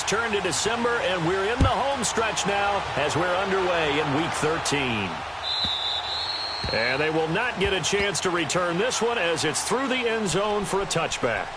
turned to December, and we're in the home stretch now as we're underway in Week 13. And they will not get a chance to return this one as it's through the end zone for a touchback.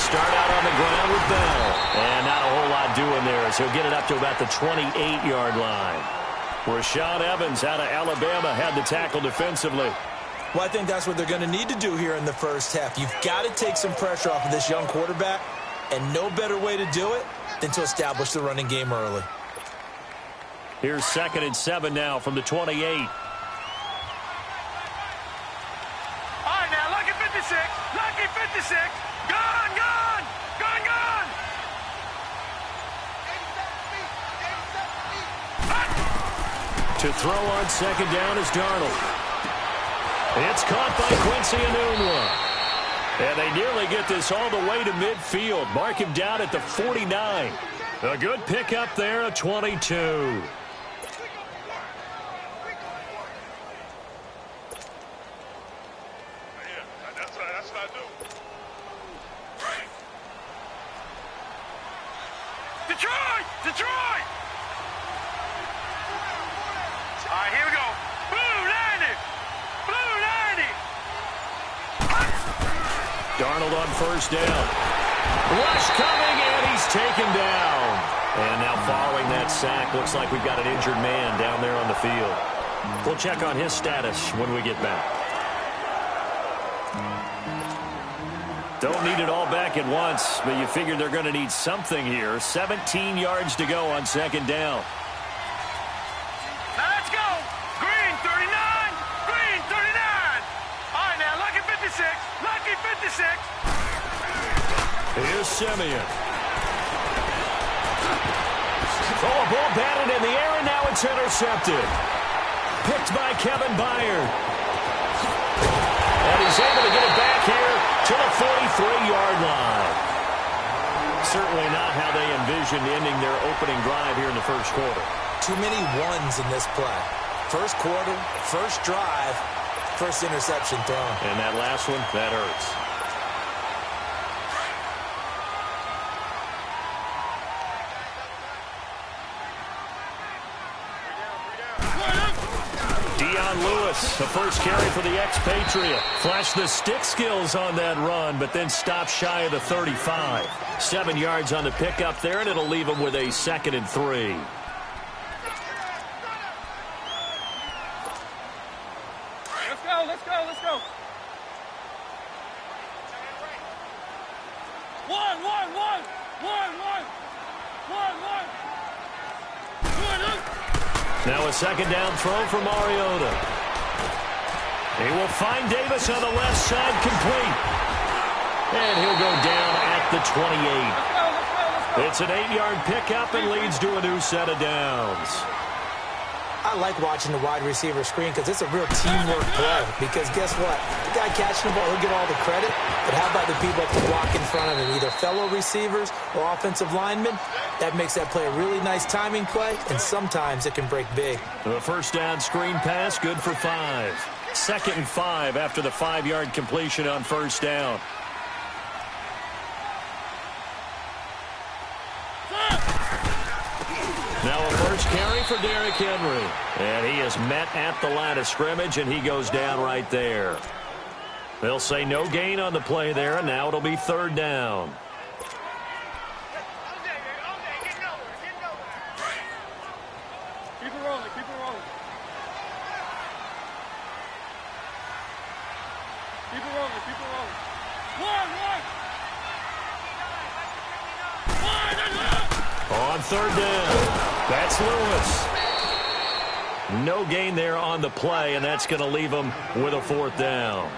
Start out on the ground with Bell. And not a whole lot doing there as he'll get it up to about the 28-yard line. Rashaan Evans out of Alabama had the tackle defensively. Well, I think that's what they're going to need to do here in the first half. You've got to take some pressure off of this young quarterback, and no better way to do it than to establish the running game early. Here's 2nd and 7 now from the 28. All right, now, lucky 56. Lucky 56. Gone, gone, gone, gone. To throw on 2nd down is Darnold. It's caught by Quincy Enunwa. And they nearly get this all the way to midfield. Mark him down at the 49. A good pickup there at 22. Detroit! Detroit! All right, here we go. Blue 90! Blue 90! Darnold on 1st down. Rush coming, and he's taken down. And now following that sack, looks like we've got an injured man down there on the field. We'll check on his status when we get back. Don't need it all back at once, but you figure they're going to need something here. 17 yards to go on 2nd down. Now let's go. Green 39. Green 39. All right, now, lucky 56. Lucky 56. Here's Simeon. Oh, a ball batted in the air, and now it's intercepted. Picked by Kevin Byard. And he's able to get it back here to the 43-yard line. Certainly not how they envisioned ending their opening drive here in the first quarter. Too many ones in this play. First quarter, first drive, first interception thrown. And that last one, that hurts. The first carry for the expatriate. Flashed the stick skills on that run, but then stopped shy of the 35. 7 yards on the pickup there, and it'll leave him with a 2nd and 3. Let's go, let's go, let's go. One. Now a 2nd down throw for Mariota. He will find Davis on the left side, complete. And he'll go down at the 28. It's an 8-yard pickup and leads to a new set of downs. I like watching the wide receiver screen because it's a real teamwork play. Because guess what? The guy catching the ball, he'll get all the credit. But how about the people at the block in front of him, either fellow receivers or offensive linemen? That makes that play a really nice timing play, and sometimes it can break big. The 1st down screen pass, good for 5. 2nd and 5 after the 5-yard completion on 1st down. Now a first carry for Derrick Henry. And he is met at the line of scrimmage, and he goes down right there. They'll say no gain on the play there, and now it'll be 3rd down. Keep it rolling, keep it rolling. Keep it rolling, keep it rolling. One. On 3rd down, that's Lewis. No gain there on the play, and that's going to leave him with a 4th down.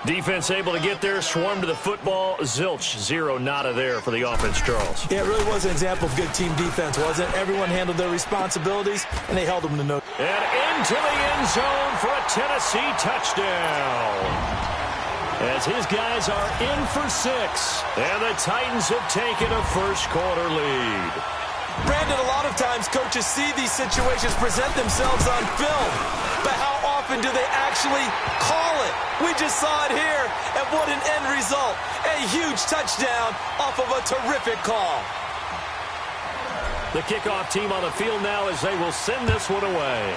Defense able to get there, swarm to the football. Zilch, zero, nada there for the offense, Charles. Yeah, it really was an example of good team defense, wasn't it? Everyone handled their responsibilities, and they held them to no. And into the end zone for a Tennessee touchdown. As his guys are in for 6. And the Titans have taken a first-quarter lead. Brandon, a lot of times coaches see these situations present themselves on film, but how often do they actually call it? We just saw it here, and what an end result. A huge touchdown off of a terrific call. The kickoff team on the field now as they will send this one away.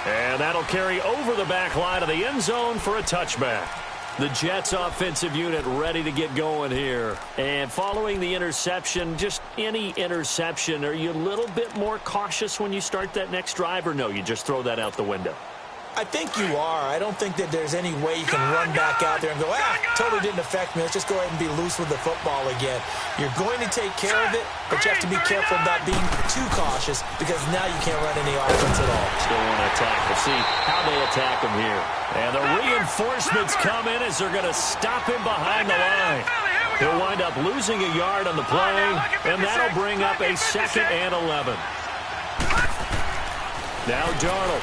And that'll carry over the back line of the end zone for a touchback. The Jets offensive unit ready to get going here. And following the interception, just any interception, are you a little bit more cautious when you start that next drive, or no, you just throw that out the window? I think you are. I don't think that there's any way you can run back out there and go, totally didn't affect me. Let's just go ahead and be loose with the football again. You're going to take care of it, but you have to be careful about being too cautious because now you can't run any offense at all. Still want to attack. We'll see how they attack him here. And the reinforcements come in as they're going to stop him behind the line. He'll wind up losing a yard on the play, and that'll bring up a 2nd and 11. Now Darnold.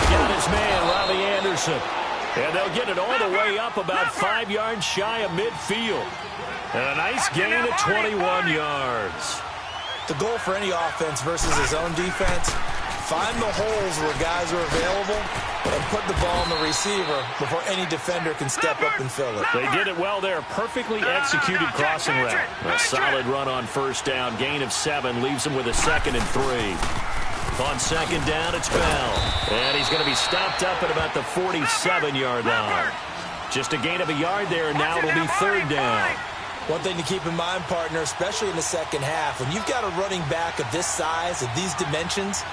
Got his man, Robbie Anderson. And they'll get it all the way up about 5 yards shy of midfield. And a nice gain of 21 yards. The goal for any offense versus his own defense, find the holes where guys are available and put the ball on the receiver before any defender can step up and fill it. They did it well there. Perfectly executed crossing route. A solid run on first down. Gain of 7 leaves him with a 2nd and 3. On 2nd down, it's Bell. And he's going to be stopped up at about the 47-yard line. Just a gain of a yard there, and now it'll be 3rd down. One thing to keep in mind, partner, especially in the second half, when you've got a running back of this size, of these dimensions,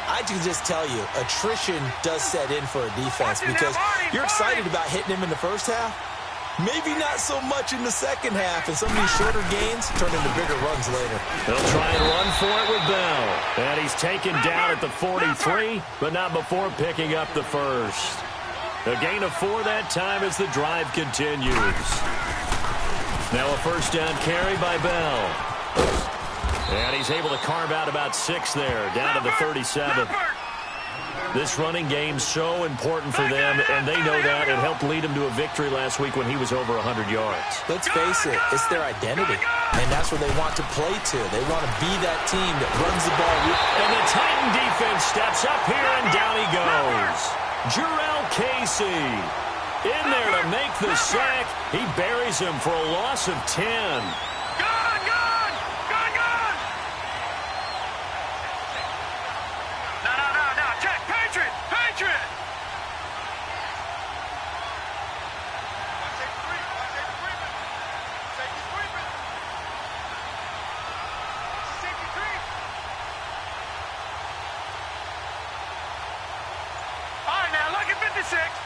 I can just tell you, attrition does set in for a defense because you're excited about hitting him in the first half. Maybe not so much in the second half, and some of these shorter gains turn into bigger runs later. They'll try and run for it with Bell. And he's taken down at the 43, but not before picking up the first. A gain of 4 that time as the drive continues. Now a first down carry by Bell. And he's able to carve out about 6 there, down to the 37. This running game's so important for them, and they know that. It helped lead him to a victory last week when he was over 100 yards. Let's face it, it's their identity, and that's where they want to play to. They want to be that team that runs the ball. And the Titan defense steps up here, and down he goes. Jurrell Casey in there to make the sack. He buries him for a loss of 10.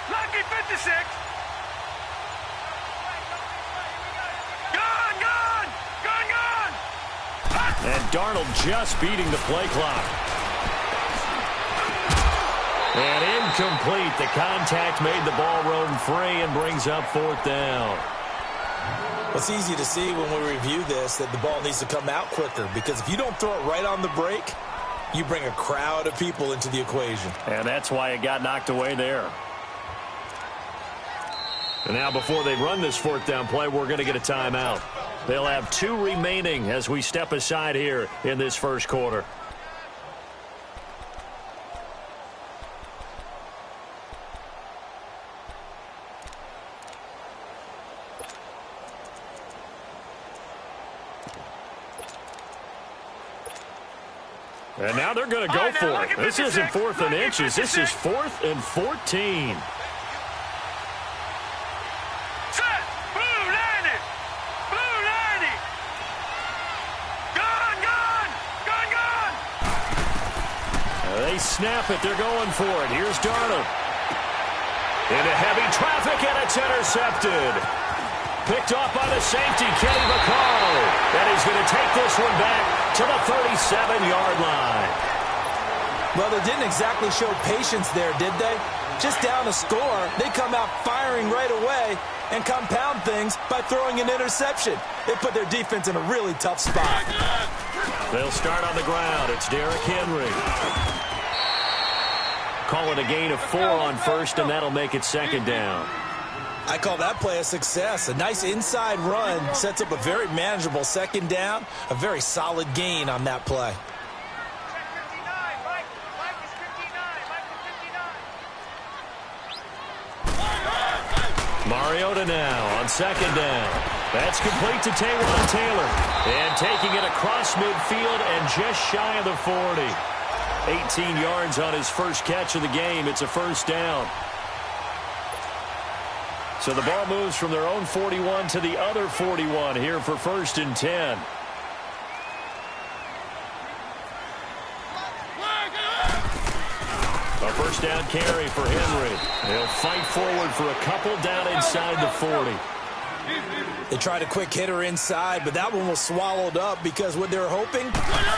Lucky 56. Gone. And Darnold just beating the play clock. And incomplete. The contact made the ball roam free and brings up 4th down. It's easy to see when we review this that the ball needs to come out quicker because if you don't throw it right on the break, you bring a crowd of people into the equation. And that's why it got knocked away there. And now before they run this 4th down play, we're going to get a timeout. They'll have 2 remaining as we step aside here in this first quarter. And now they're going to go for it. This isn't 4th and inches. This is 4th and 14. They snap it. They're going for it. Here's Darnold. Into heavy traffic, and it's intercepted. Picked off by the safety, Kenny Vaccaro. And he's going to take this one back to the 37-yard line. Well, they didn't exactly show patience there, did they? Just down a score, they come out firing right away and compound things by throwing an interception. They put their defense in a really tough spot. They'll start on the ground. It's Derrick Henry. Call it a gain of 4 on first, and that'll make it second down. I call that play a success. A nice inside run sets up a very manageable second down. A very solid gain on that play. Mariota now on second down. That's complete to Taywan Taylor. And taking it across midfield and just shy of the 40. 18 yards on his first catch of the game. It's a first down. So the ball moves from their own 41 to the other 41 here for 1st and 10. A first down carry for Henry. They'll fight forward for a couple down inside the 40. They tried a quick hitter inside, but that one was swallowed up because what they're hoping,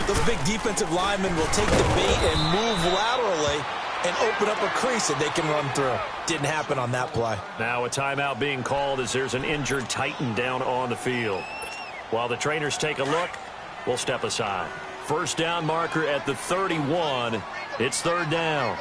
those big defensive linemen will take the bait and move laterally and open up a crease that they can run through. Didn't happen on that play. Now a timeout being called as there's an injured Titan down on the field. While the trainers take a look, we'll step aside. First down marker at the 31. It's third down.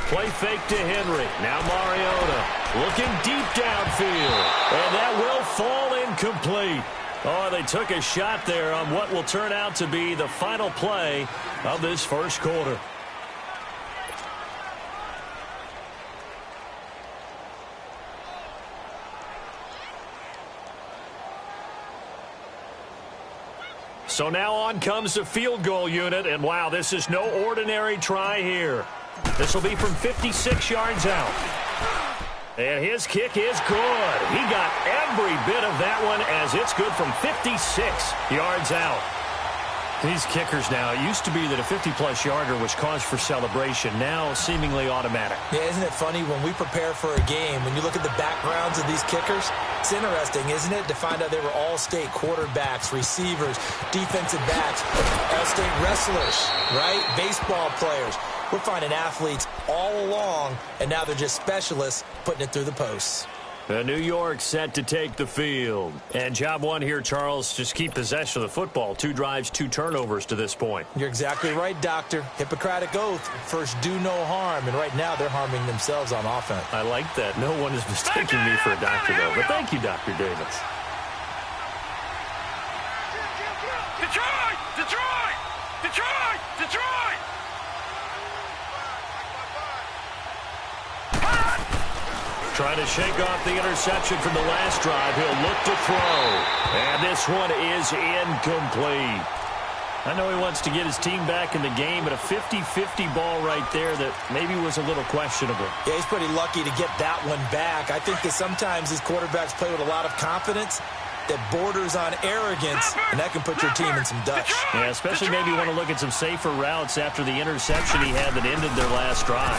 Play fake to Henry. Now Mariota looking deep downfield. And that will fall incomplete. Oh, they took a shot there on what will turn out to be the final play of this first quarter. So now on comes the field goal unit, and wow, this is no ordinary try here. This will be from 56 yards out. And his kick is good. He got every bit of that one as it's good from 56 yards out. These kickers now, it used to be that a 50-plus yarder was cause for celebration. Now seemingly automatic. Yeah, isn't it funny when we prepare for a game, when you look at the backgrounds of these kickers, it's interesting, isn't it, to find out they were all-state quarterbacks, receivers, defensive backs, all-state wrestlers, right? Baseball players. We're finding athletes all along, and now they're just specialists putting it through the posts. New York set to take the field. And job one here, Charles, just keep possession of the football. 2 drives, 2 turnovers to this point. You're exactly right, Doctor. Hippocratic oath. First, do no harm. And right now, they're harming themselves on offense. I like that. No one is mistaking me for a doctor, though. But thank you, Dr. Davis. Detroit! Detroit! Detroit! Detroit! Trying to shake off the interception from the last drive. He'll look to throw. And this one is incomplete. I know he wants to get his team back in the game, but a 50-50 ball right there that maybe was a little questionable. Yeah, he's pretty lucky to get that one back. I think that sometimes these quarterbacks play with a lot of confidence that borders on arrogance, and that can put your team in some dutch. Yeah, especially maybe you want to look at some safer routes after the interception he had that ended their last drive.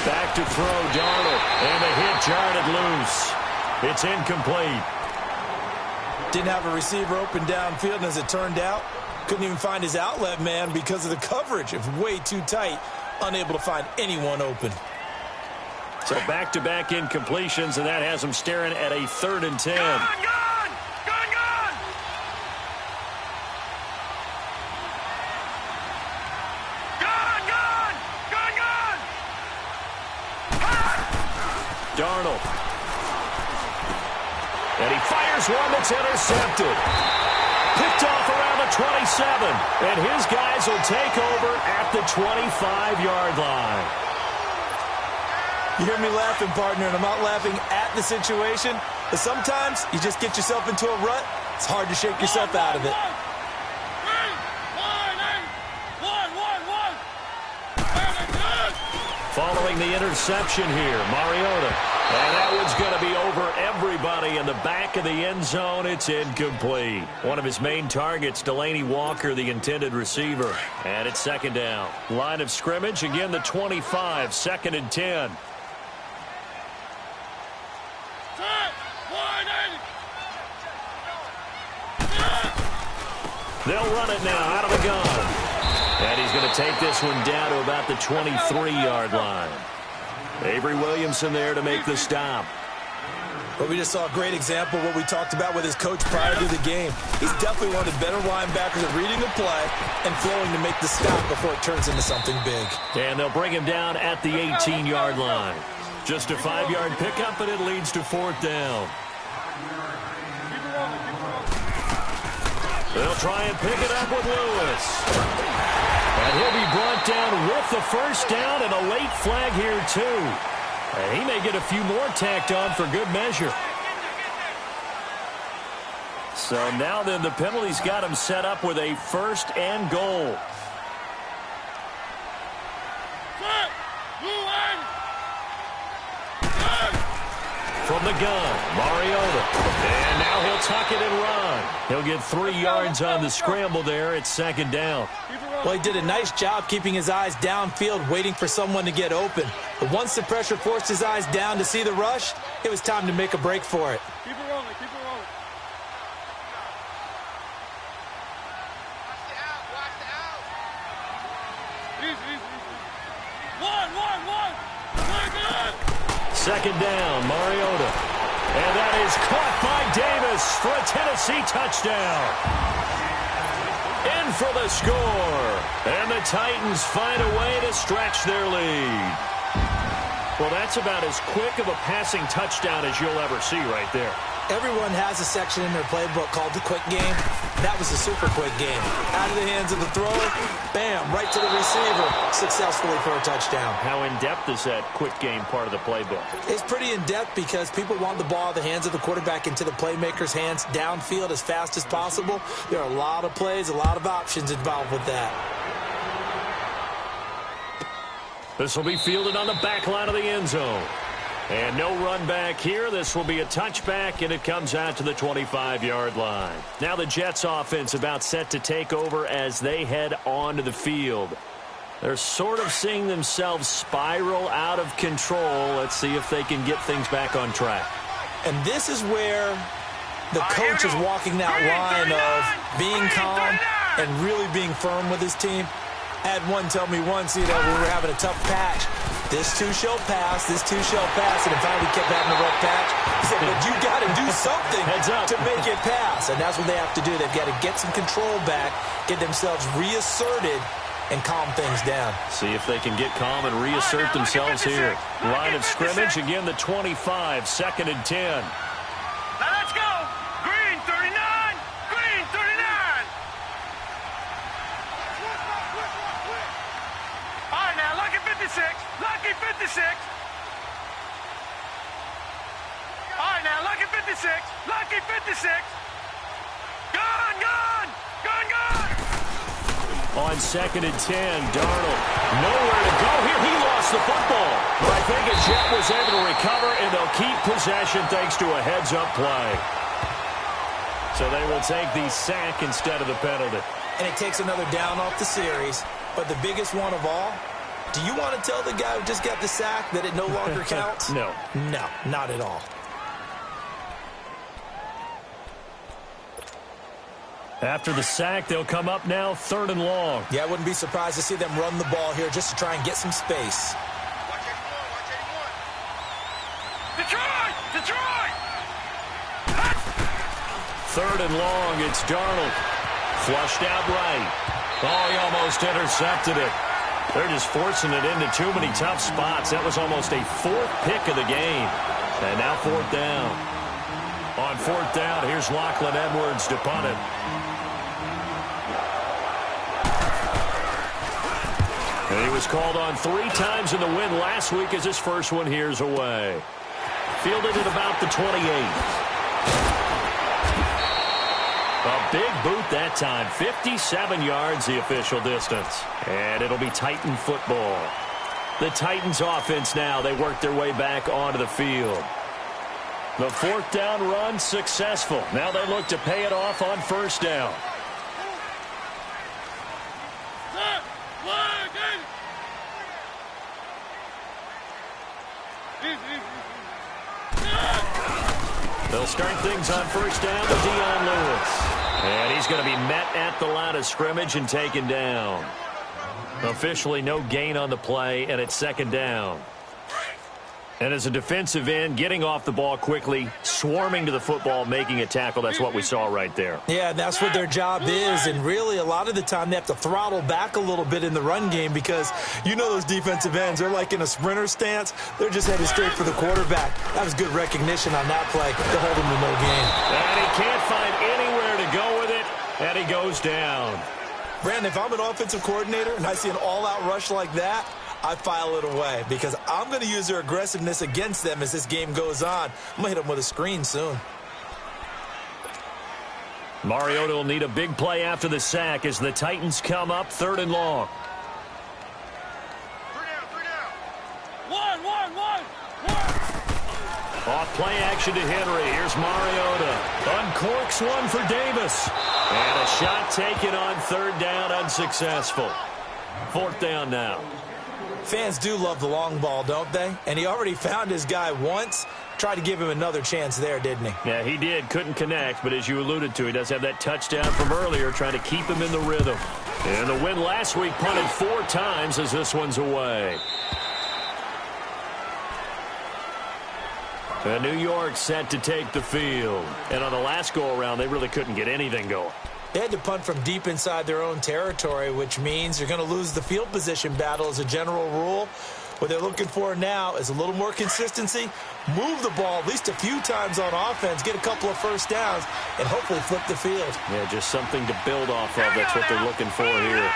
Back to throw, Darnold, and the hit jarred loose. It's incomplete. Didn't have a receiver open downfield, and as it turned out, couldn't even find his outlet man because of the coverage. It was way too tight, unable to find anyone open. So back-to-back incompletions, and that has him staring at a 3rd and 10. Darnold. And he fires one that's intercepted. Picked off around the 27. And his guys will take over at the 25-yard line. You hear me laughing, partner, and I'm not laughing at the situation. But sometimes you just get yourself into a rut. It's hard to shake yourself out of it. Following the interception here, Mariota. And that one's going to be over everybody in the back of the end zone. It's incomplete. One of his main targets, Delaney Walker, the intended receiver. And it's second down. Line of scrimmage, again the 25, 2nd and 10. They'll run it now out of the gun. And he's going to take this one down to about the 23-yard line. Avery Williamson there to make the stop. But we just saw a great example of what we talked about with his coach prior to the game. He's definitely one of the better linebackers at reading the play and flowing to make the stop before it turns into something big. And they'll bring him down at the 18-yard line. Just a 5-yard pickup, and it leads to 4th down. They'll try and pick it up with Lewis. And he'll be brought down with the first down and a late flag here, too. And he may get a few more tacked on for good measure. So now then the penalty's got him set up with a 1st and goal. From the gun, Mariota. And now he'll tuck it and run. He'll get 3 yards on the scramble there at 2nd down. Well, he did a nice job keeping his eyes downfield, waiting for someone to get open. But once the pressure forced his eyes down to see the rush, it was time to make a break for it. Keep it rolling, keep it rolling. Watch the out. Easy. One. Good. 2nd down, Mariota. And that is caught by Davis for a Tennessee touchdown. In for the score. And the Titans find a way to stretch their lead. Well, that's about as quick of a passing touchdown as you'll ever see right there. Everyone has a section in their playbook called the quick game. That was a super quick game. Out of the hands of the thrower, bam, right to the receiver, successfully for a touchdown. How in-depth is that quick game part of the playbook? It's pretty in-depth because people want the ball out of the hands of the quarterback into the playmaker's hands downfield as fast as possible. There are a lot of plays, a lot of options involved with that. This will be fielded on the back line of the end zone. And no run back here. This will be a touchback, and it comes out to the 25-yard line. Now the Jets offense about set to take over as they head onto the field. They're sort of seeing themselves spiral out of control. Let's see if they can get things back on track. And this is where the coach is walking that line of being calm and really being firm with his team. I had one tell me once, we were having a tough patch. This too shall pass, this too shall pass. And in fact, we kept having a rough patch. He said, but you got to do something to make it pass. And that's what they have to do. They've got to get some control back, get themselves reasserted, and calm things down. See if they can get calm and reassert themselves here. Line of scrimmage, again the 25, 2nd and 10. Now let's go. Green 39. Green 39. All right, now, lucky 56. Lucky 56. All right, now, lucky 56. Lucky 56. Gun. On 2nd and 10, Darnold nowhere to go here. He lost the football. But I think a Jet was able to recover, and they'll keep possession thanks to a heads-up play. So they will take the sack instead of the penalty. And it takes another down off the series. But the biggest one of all, do you want to tell the guy who just got the sack that it no longer counts? No. No, not at all. After the sack, they'll come up now 3rd and long. Yeah, I wouldn't be surprised to see them run the ball here just to try and get some space. Watch 81. Detroit! 3rd and long, it's Darnold. Flushed out right. Oh, he almost intercepted it. They're just forcing it into too many tough spots. That was almost a 4th pick of the game. And now 4th down. On 4th down, here's Lachlan Edwards to punt it. And he was called on 3 times in the win last week as his first one here's away. Fielded at about the 28. A big boot that time. 57 yards the official distance. And it'll be Titan football. The Titans offense now, they work their way back onto the field. The 4th down run successful. Now they look to pay it off on 1st down. They'll start things on 1st down with Dion Lewis. And he's going to be met at the line of scrimmage and taken down. Officially no gain on the play, and it's second down. And as a defensive end, getting off the ball quickly, swarming to the football, making a tackle, that's what we saw right there. Yeah, that's what their job is, and really a lot of the time they have to throttle back a little bit in the run game because you know those defensive ends, they're like in a sprinter stance. They're just headed straight for the quarterback. That was good recognition on that play to hold him to no gain. And he can't find anywhere to go with it, and he goes down. Brandon, if I'm an offensive coordinator and I see an all-out rush like that, I file it away because I'm going to use their aggressiveness against them as this game goes on. I'm going to hit them with a screen soon. Mariota will need a big play after the sack as the Titans come up 3rd and long. 3 down. 1. Off play action to Henry. Here's Mariota. Uncorks one for Davis. And a shot taken on 3rd down, unsuccessful. 4th down now. Fans do love the long ball, don't they? And he already found his guy once. Tried to give him another chance there, didn't he? Yeah, he did. Couldn't connect, but as you alluded to, he does have that touchdown from earlier, trying to keep him in the rhythm. And the win last week, punted 4 times as this one's away. And New York set to take the field. And on the last go-around, they really couldn't get anything going. They had to punt from deep inside their own territory, which means you're going to lose the field position battle as a general rule. What they're looking for now is a little more consistency, move the ball at least a few times on offense, get a couple of first downs, and hopefully flip the field. Yeah, just something to build off of. That's what they're looking for here.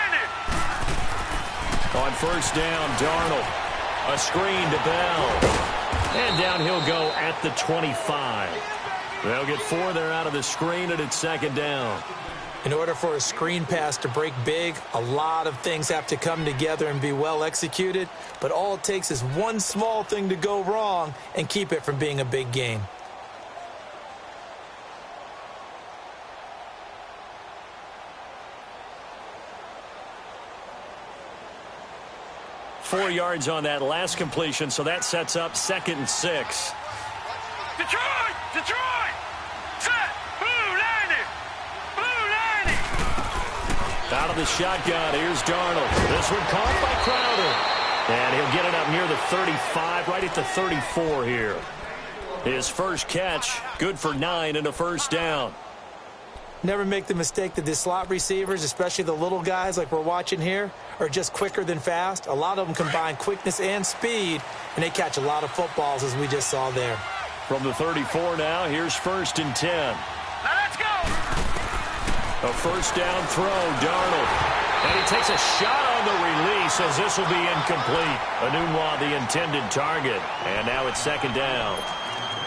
On 1st down, Darnold. A screen to Bell. And down he'll go at the 25. They'll get 4 there out of the screen, and it's 2nd down. In order for a screen pass to break big, a lot of things have to come together and be well executed. But all it takes is one small thing to go wrong and keep it from being a big game. Four yards on that last completion, so that sets up 2nd and 6. Detroit! Set! Blue 90! Out of the shotgun, here's Darnold. This one caught by Crowder. And he'll get it up near the 35, right at the 34 here. His first catch, good for 9 and a 1st down. Never make the mistake that the slot receivers, especially the little guys like we're watching here, are just quicker than fast. A lot of them combine quickness and speed, and they catch a lot of footballs, as we just saw there. From the 34 now, here's 1st and 10. Now let's go! A 1st down throw, Darnold. And he takes a shot on the release as this will be incomplete. Enunwa, the intended target. And now it's 2nd down.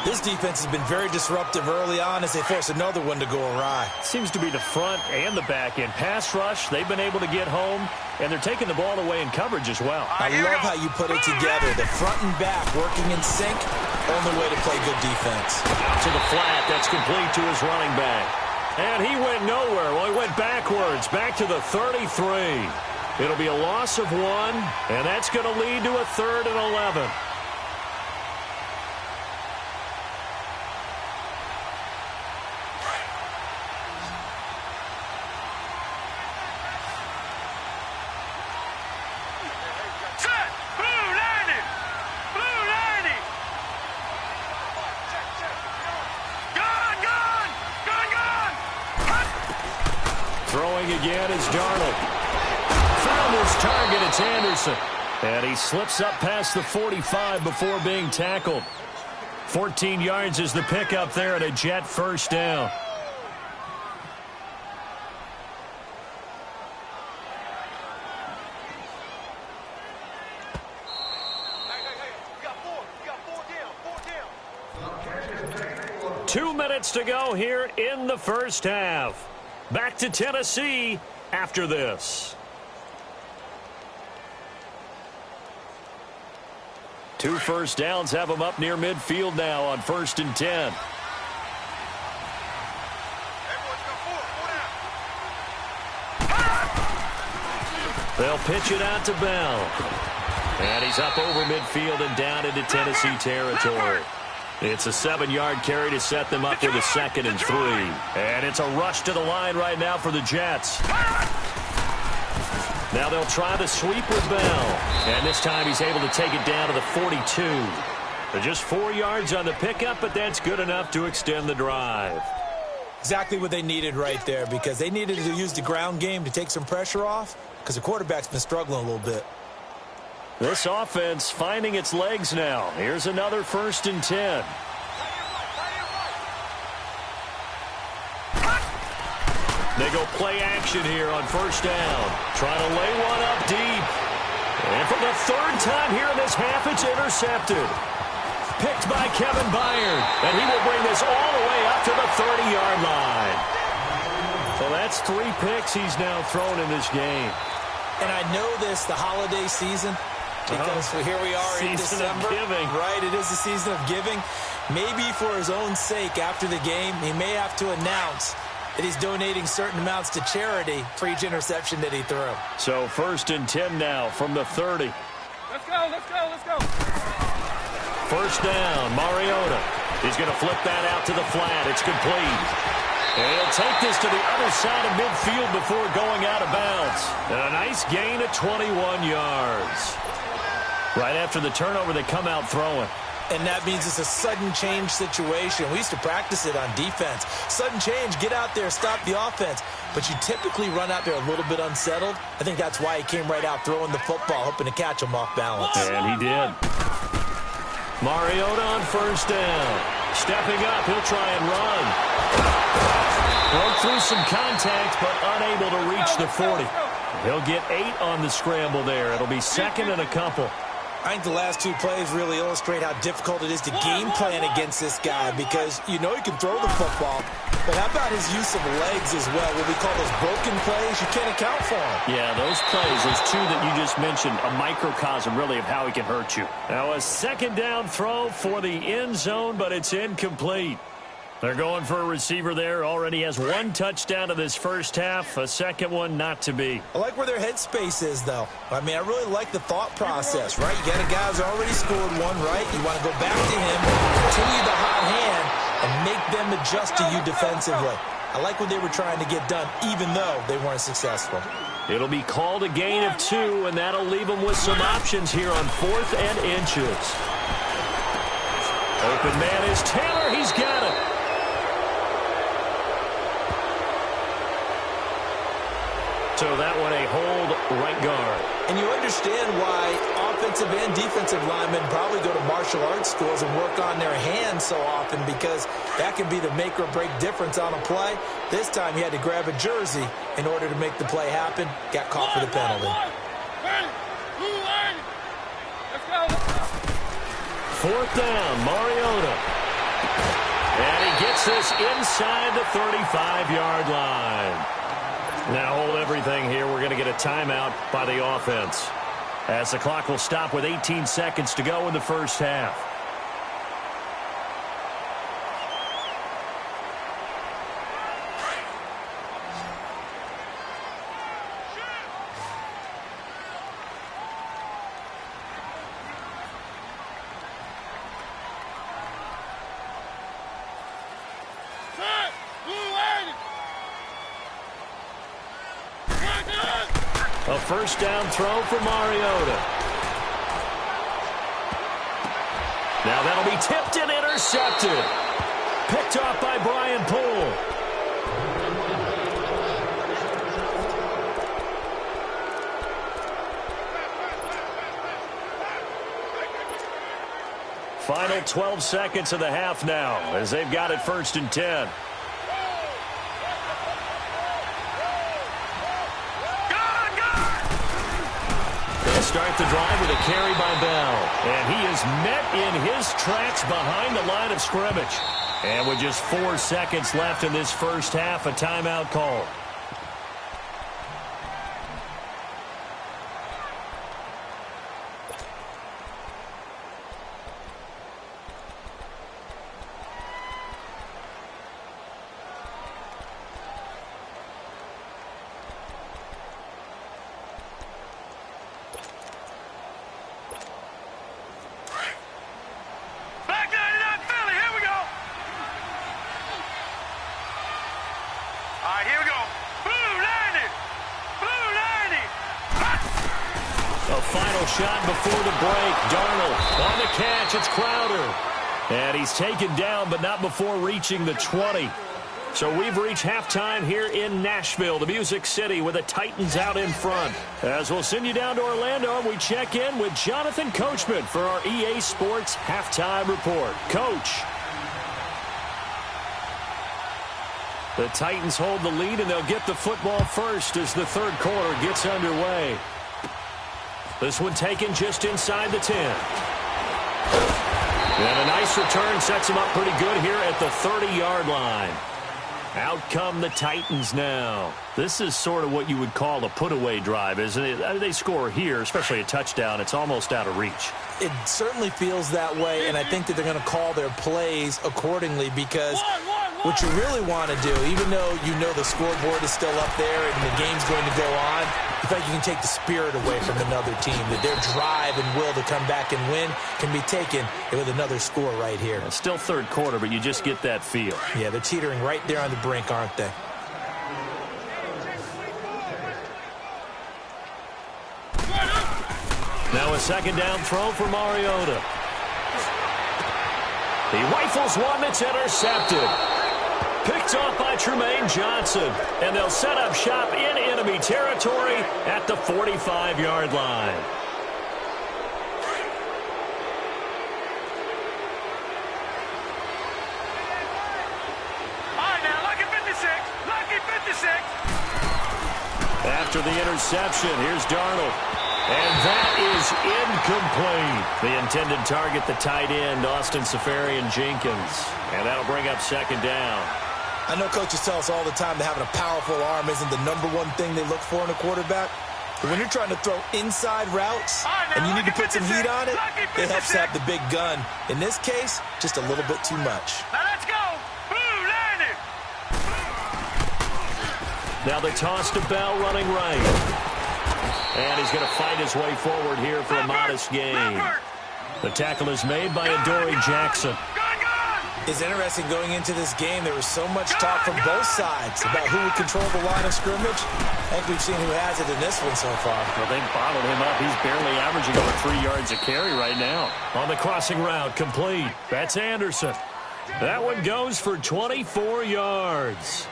This defense has been very disruptive early on as they force another one to go awry. Seems to be the front and the back end. Pass rush, they've been able to get home, and they're taking the ball away in coverage as well. I love how you put it together. The front and back working in sync, only way to play good defense. Out to the flat, that's complete to his running back. And he went nowhere. Well, he went backwards, back to the 33. It'll be a loss of 1, and that's going to lead to a 3rd and 11. Again is Darnold. Found his target, it's Anderson. And he slips up past the 45 before being tackled. 14 yards is the pickup there and a Jet 1st down. Four down. 2 minutes to go here in the 1st half. Back to Tennessee after this. 2 1st downs have them up near midfield now on 1st and 10. They'll pitch it out to Bell. And he's up over midfield and down into Tennessee territory. It's a 7-yard carry to set them up with a 2nd and 3. And it's a rush to the line right now for the Jets. Now they'll try the sweep with Bell. And this time he's able to take it down to the 42. They're just 4 yards on the pickup, but that's good enough to extend the drive. Exactly what they needed right there, because they needed to use the ground game to take some pressure off, because the quarterback's been struggling a little bit. This offense finding its legs now. Here's another 1st and 10. They go play action here on 1st down. Trying to lay one up deep. And for the 3rd time here in this half, it's intercepted. Picked by Kevin Byard. And he will bring this all the way up to the 30-yard line. So that's 3 picks he's now thrown in this game. And I know this, the holiday season, because here we are in December. Season of giving. Right, it is the season of giving. Maybe for his own sake after the game, he may have to announce that he's donating certain amounts to charity for each interception that he threw. So 1st and 10 now from the 30. Let's go, let's go, let's go. 1st down, Mariota. He's going to flip that out to the flat. It's complete. And he'll take this to the other side of midfield before going out of bounds. And a nice gain of 21 yards. Right after the turnover, they come out throwing. And that means it's a sudden change situation. We used to practice it on defense. Sudden change, get out there, stop the offense. But you typically run out there a little bit unsettled. I think that's why he came right out throwing the football, hoping to catch him off balance. And he did. Mariota on 1st down. Stepping up, he'll try and run. Broke through some contact, but unable to reach the 40. He'll get 8 on the scramble there. It'll be 2nd and a couple. I think the last 2 plays really illustrate how difficult it is to game plan against this guy, because you know he can throw the football, but how about his use of legs as well? What we call those broken plays, you can't account for them. Yeah, those plays, those 2 that you just mentioned, a microcosm really of how he can hurt you. Now a 2nd down throw for the end zone, but it's incomplete. They're going for a receiver there. Already has 1 touchdown in this 1st half. A 2nd one not to be. I like where their headspace is, though. I mean, I really like the thought process, right? You got a guy who's already scored 1, right? You want to go back to him, continue the hot hand, and make them adjust to you defensively. I like what they were trying to get done, even though they weren't successful. It'll be called a gain of 2, and that'll leave them with some options here on 4th and inches. Open man is Taylor. He's got it. So that one a hold right guard. And you understand why offensive and defensive linemen probably go to martial arts schools and work on their hands so often, because that can be the make or break difference on a play. This time he had to grab a jersey in order to make the play happen. Got caught for the penalty. Let's go. 4th down, Mariota. And he gets this inside the 35-yard line. Now hold everything here. We're going to get a timeout by the offense, as the clock will stop with 18 seconds to go in the 1st half. A 1st down throw for Mariota. Now that'll be tipped and intercepted. Picked off by Brian Poole. Final 12 seconds of the half now, as they've got it 1st and 10. Start the drive with a carry by Bell. And he is met in his tracks behind the line of scrimmage. And with just 4 seconds left in this 1st half, a timeout call. final shot before the break. Darnold on the catch. It's Crowder. And he's taken down, but not before reaching the 20. So we've reached halftime here in Nashville, the Music City, with the Titans out in front. As we'll send you down to Orlando, and we check in with Jonathan Coachman for our EA Sports Halftime Report. Coach. The Titans hold the lead, and they'll get the football first as the third quarter gets underway. This one taken just inside the 10. And a nice return sets him up pretty good here at the 30-yard line. Out come the Titans now. This is sort of what you would call a put-away drive, isn't it? They score here, especially a touchdown. It's almost out of reach. It certainly feels that way, and I think that they're going to call their plays accordingly because what you really want to do, even though you know the scoreboard is still up there and the game's going to go on, in fact, you can take the spirit away from another team, that their drive and will to come back and win can be taken with another score right here. It's still third quarter, but you just get that feel. Yeah, they're teetering right there on the brink, aren't they? Now a second down throw for Mariota. He rifles one that's intercepted. Picked off by Trumaine Johnson. And they'll set up shop in enemy territory at the 45-yard line. All right, now, lucky 56. Lucky 56. After the interception, here's Darnold. And that is incomplete. The intended target, the tight end, Austin Seferian-Jenkins. And that'll bring up second down. I know coaches tell us all the time that having a powerful arm isn't the number one thing they look for in a quarterback. But when you're trying to throw inside routes and you need to put some heat on it, it helps to have the big gun. In this case, just a little bit too much. Now let's go. Boom, landed. Now the toss to Bell running right. And he's going to fight his way forward here for a modest gain. The tackle is made by Adoree Jackson. It's interesting going into this game. There was so much talk from both sides about who would control the line of scrimmage. I think we've seen who has it in this one so far. Well, they've bottled him up. He's barely averaging over 3 yards a carry right now. On the crossing route, complete. That's Anderson. That one goes for 24 yards.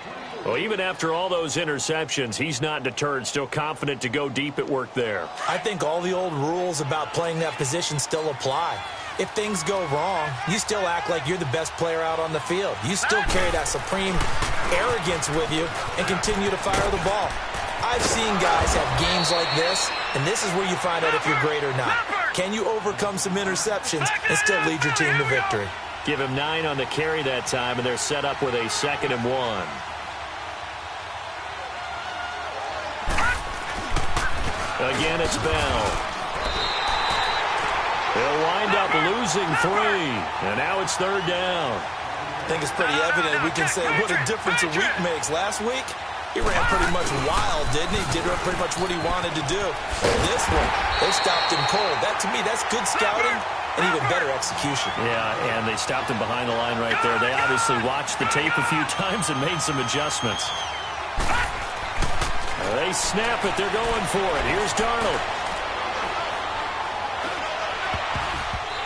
Well, even after all those interceptions, he's not deterred, still confident to go deep at work there. I think all the old rules about playing that position still apply. If things go wrong, you still act like you're the best player out on the field. You still carry that supreme arrogance with you and continue to fire the ball. I've seen guys have games like this, and this is where you find out if you're great or not. Can you overcome some interceptions and still lead your team to victory? Give him 9 on the carry that time, and they're set up with a 2nd and 1. Again, it's Bell. They'll wind up losing 3, and now it's 3rd down. I think it's pretty evident we can say what a difference a week makes. Last week, he ran pretty much wild, didn't he? Did pretty much what he wanted to do. This one, they stopped him cold. That, to me, that's good scouting and even better execution. Yeah, and they stopped him behind the line right there. They obviously watched the tape a few times and made some adjustments. They snap it. They're going for it. Here's Darnold.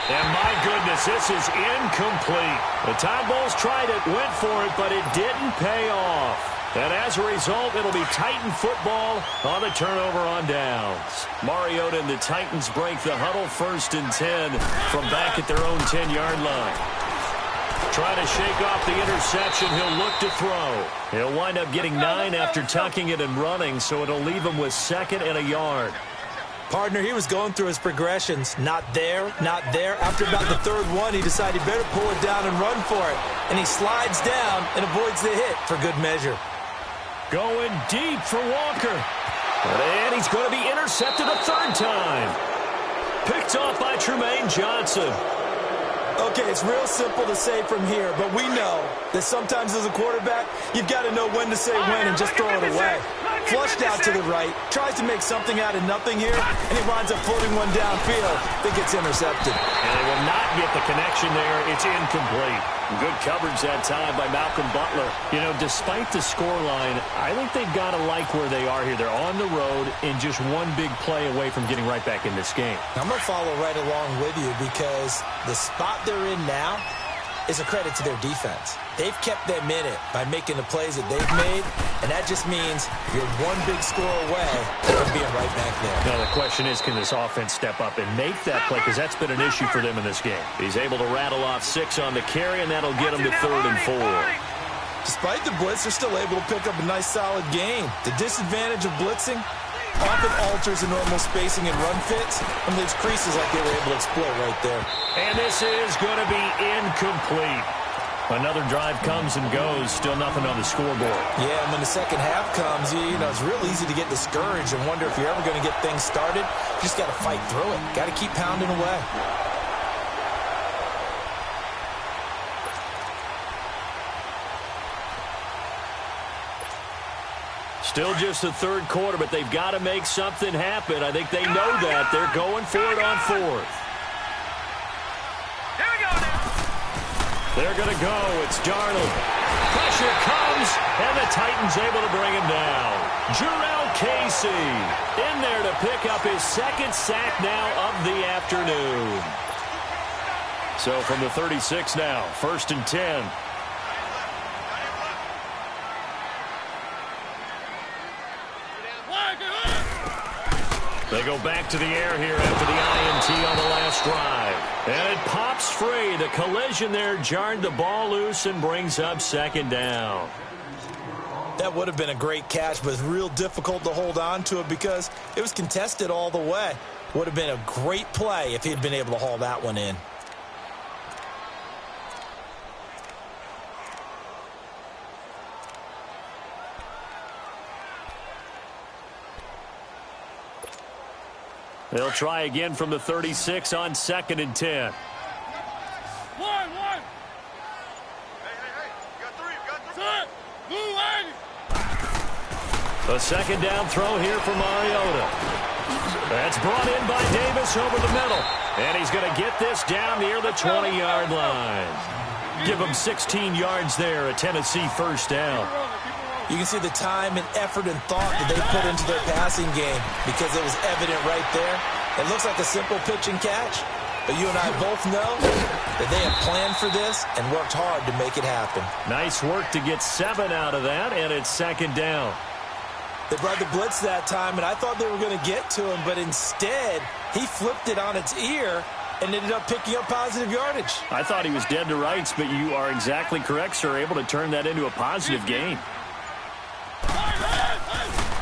And my goodness, this is incomplete. The Tide Bulls tried it, went for it, but it didn't pay off. And as a result, it'll be Titan football on the turnover on downs. Mariota and the Titans break the huddle 1st and 10 from back at their own 10-yard line. Trying to shake off the interception, he'll look to throw. He'll wind up getting 9 after tucking it and running, so it'll leave him with 2nd and a yard. Partner, he was going through his progressions. Not there, not there. After about the 3rd one, he decided he better pull it down and run for it. And he slides down and avoids the hit for good measure. Going deep for Walker. And he's going to be intercepted a 3rd time. Picked off by Trumaine Johnson. Okay, it's real simple to say from here, but we know that sometimes as a quarterback, you've got to know when to say when and just throw it away. Flushed out to the right, tries to make something out of nothing here, and he winds up floating one downfield that gets intercepted. And they will not get the connection there. It's incomplete. Good coverage that time by Malcolm Butler. You know, despite the scoreline, I think they've got to like where they are here. They're on the road and just one big play away from getting right back in this game. I'm going to follow right along with you because the spot they're in now is a credit to their defense. They've kept them in it by making the plays that they've made, and that just means you're one big score away from being right back there. Now, the question is, can this offense step up and make that play? Because that's been an issue for them in this game. He's able to rattle off 6 on the carry, and that'll get him to 3rd and 4. Despite the blitz, they're still able to pick up a nice, solid gain. The disadvantage of blitzing often alters the normal spacing and run fits and leaves creases like they were able to exploit right there. And this is going to be incomplete. Another drive comes and goes, still nothing on the scoreboard. Yeah, and when the second half comes, you know, it's real easy to get discouraged and wonder if you're ever going to get things started. You just got to fight through it. Got to keep pounding away. Still just the third quarter, but they've got to make something happen. I think they know that. They're going for it on 4th. Here we go now. They're going to go. It's Darnold. Pressure comes, and the Titans able to bring him down. Jurrell Casey in there to pick up his 2nd sack now of the afternoon. So from the 36 now, 1st and 10. They go back to the air here after the INT on the last drive. And it pops free. The collision there jarred the ball loose and brings up 2nd down. That would have been a great catch, but it's real difficult to hold on to it because it was contested all the way. Would have been a great play if he had been able to haul that one in. They'll try again from the 36 on 2nd and 10. One. Hey. You got 3. Set. Move, A 2nd down throw here for Mariota. That's brought in by Davis over the middle. And he's going to get this down near the 20-yard line. Give him 16 yards there, a Tennessee 1st down. You can see the time and effort and thought that they put into their passing game because it was evident right there. It looks like a simple pitch and catch, but you and I both know that they have planned for this and worked hard to make it happen. Nice work to get 7 out of that, and it's 2nd down. They brought the blitz that time, and I thought they were going to get to him, but instead he flipped it on its ear and ended up picking up positive yardage. I thought he was dead to rights, but you are exactly correct, sir, able to turn that into a positive gain.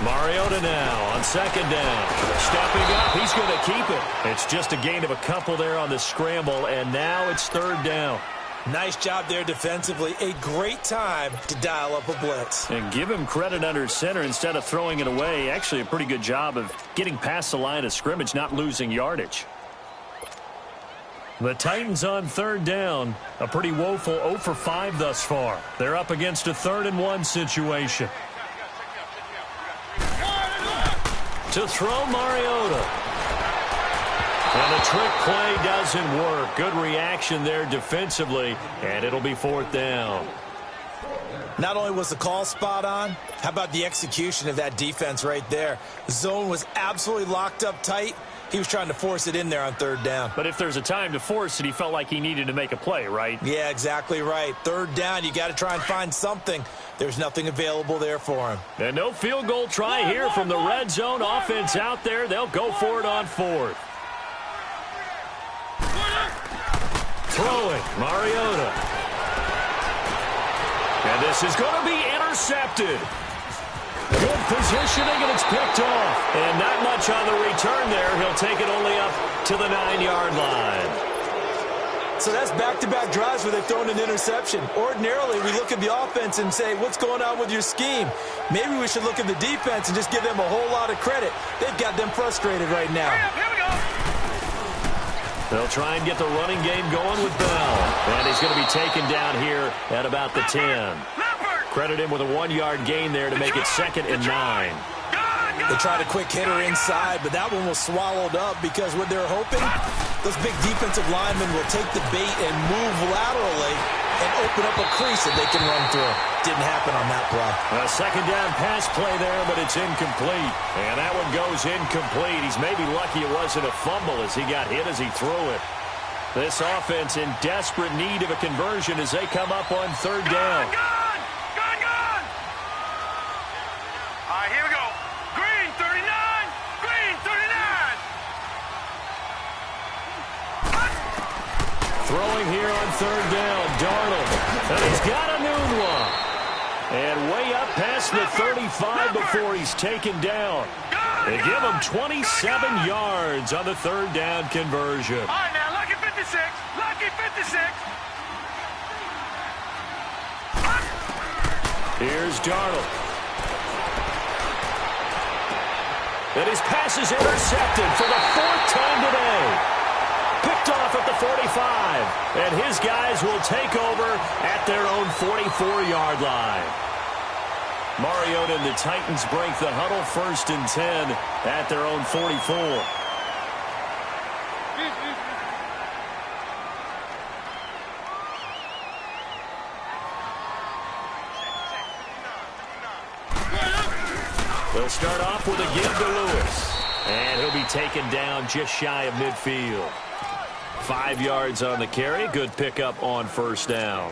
Mariota now on 2nd down. Stepping up, he's going to keep it. It's just a gain of a couple there on the scramble, and now it's 3rd down. Nice job there defensively. A great time to dial up a blitz. And give him credit under center instead of throwing it away. Actually a pretty good job of getting past the line of scrimmage, not losing yardage. The Titans on 3rd down. A pretty woeful 0 for 5 thus far. They're up against a 3rd and 1 situation. To throw Mariota. And the trick play doesn't work. Good reaction there defensively, and it'll be 4th down. Not only was the call spot on, how about the execution of that defense right there? The zone was absolutely locked up tight. He was trying to force it in there on 3rd down. But if there's a time to force it, he felt like he needed to make a play, right? Yeah, exactly right. 3rd down, you got to try and find something. There's nothing available there for him. And no field goal try here from the red zone offense out there. They'll go for it on 4th. Throwing, Mariota. And this is going to be intercepted. Good positioning, and it's picked off. And not much on the return there. He'll take it only up to the 9-yard line. So that's back-to-back drives where they've thrown an interception. Ordinarily, we look at the offense and say, what's going on with your scheme? Maybe we should look at the defense and just give them a whole lot of credit. They've got them frustrated right now. Here we go. They'll try and get the running game going with Bell. And he's going to be taken down here at about the 10. Credit him with a 1-yard gain there to make it 2nd and 9. They tried a quick hitter inside, but that one was swallowed up because what they're hoping, those big defensive linemen will take the bait and move laterally and open up a crease that they can run through. Didn't happen on that play. A 2nd down pass play there, but it's incomplete. And that one goes incomplete. He's maybe lucky it wasn't a fumble as he got hit as he threw it. This offense in desperate need of a conversion as they come up on 3rd down. Gone! All right, here we go. Green 39. Green 39. Throwing here on 3rd down, Darnold. And he's got a new one. And way up past the 35 before he's taken down. They give him 27 yards on the 3rd down conversion. All right, now, lucky 56. Lucky 56. Here's Darnold. And his pass is intercepted for the 4th time today. Picked off at the 45. And his guys will take over at their own 44-yard line. Mariota and the Titans break the huddle, 1st and 10 at their own 44. They'll start off with a give to Lewis. And he'll be taken down just shy of midfield. 5 yards on the carry. Good pickup on 1st down.